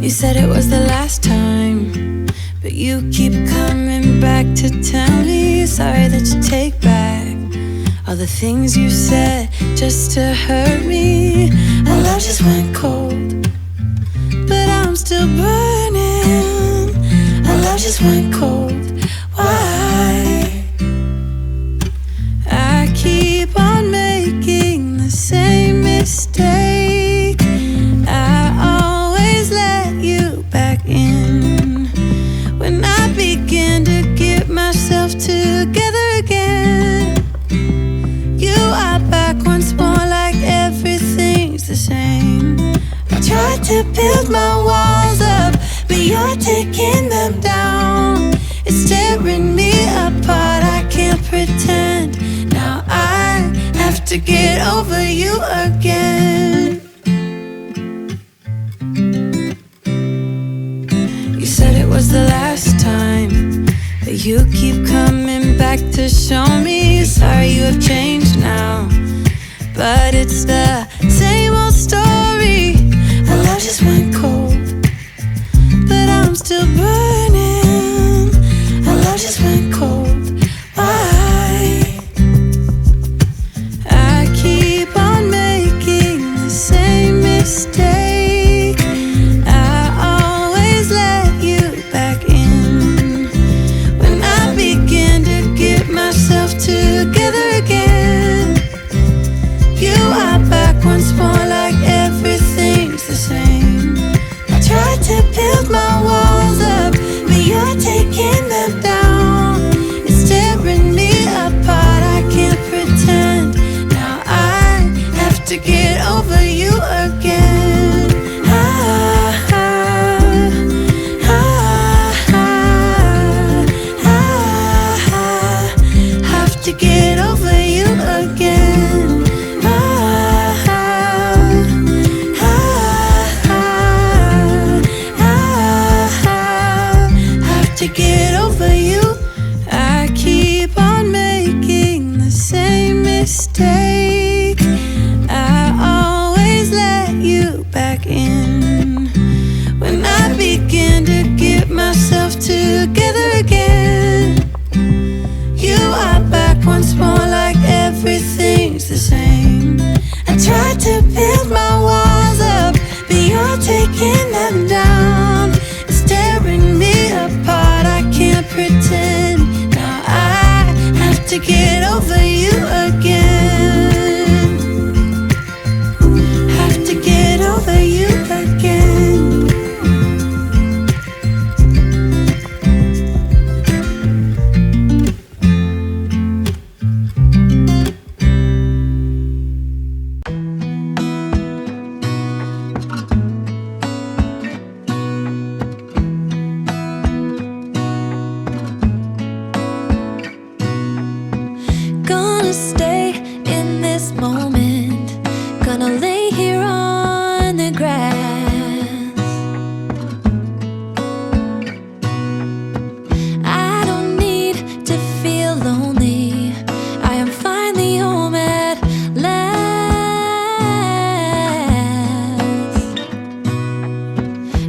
You said it was the last time, but you keep coming back to tell me sorry that you take back all the things you said just to hurt me. Our love just went cold, but I'm still burning. Our love just went cold. Why? I keep on making the same mistake. I always let you back in when I begin to get myself together again. You are back once more like everything's the same. I tried to build my walls up, but you're taking them down. It's tearing me apart, I can't pretend. Now I have to get over you again. You said it was the last time, but you keep coming back to show me sorry you have changed now. But it's the same old story. Our love just went cold, but I'm still burning. Our love just went cold. Why? I keep on making the same mistake. I always let you back in when I begin to get myself together again. You are back once more like everything's the same. I tried to build my walls up, but you're taking them down. It's tearing me apart, I can't pretend. Now I have to get over you again. Have to get over you again. Have to get over you. I keep on making the same mistake. I always let you back in when I begin to get myself together again. You are back once more like everything's the same. I tried to build my walls up, but you're taking them down. It's tearing me apart, I can't pretend. Now I have to get over you again. Have to get over you again. Gonna stay in this moment. Gonna lay here on the grass. I don't need to feel lonely. I am finally home at last.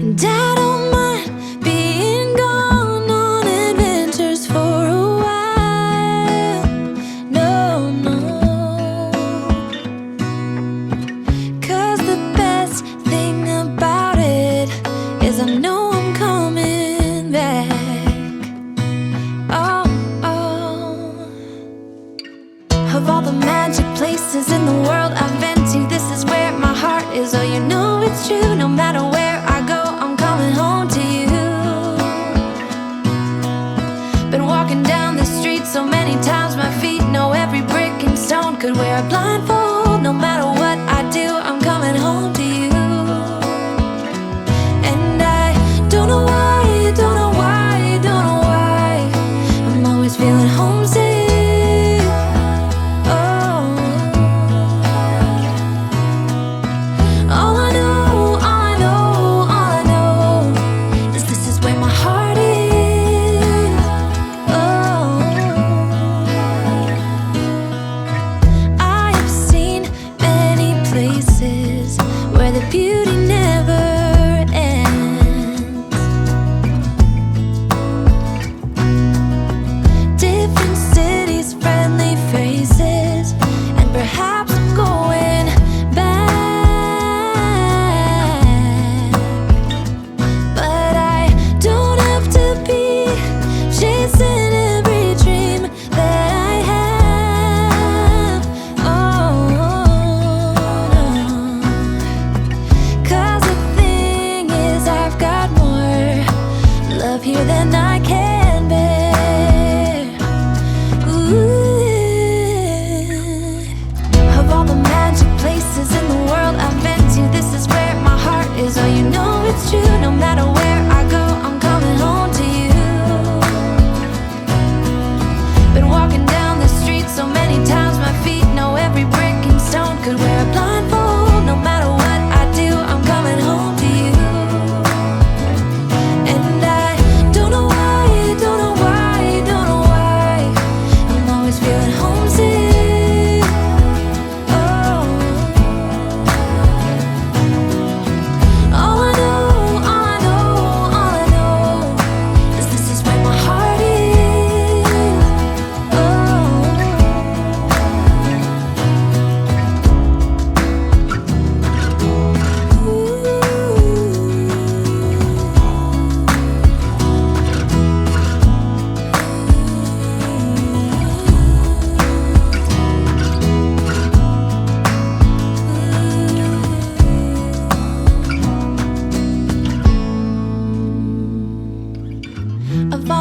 And I don't mind being gone on adventures for a while. No, no. 'Cause the best thing about it is I know I'm coming back. Oh, oh. Of all the magic places in the world I've been to, this is where my heart is. Oh, you know it's true. No matter where I go, I'm coming home to you. Been walking down the street so many times, my feet know every brick and stone. Could wear a blindfold. No matter what I do, I'm coming home to you. And I don't know why, don't know why, don't know why I'm always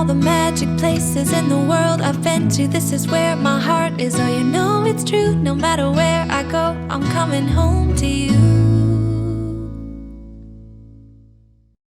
all the magic places in the world I've been to. This is where my heart is. Oh, you know it's true. No matter where I go, I'm coming home to you.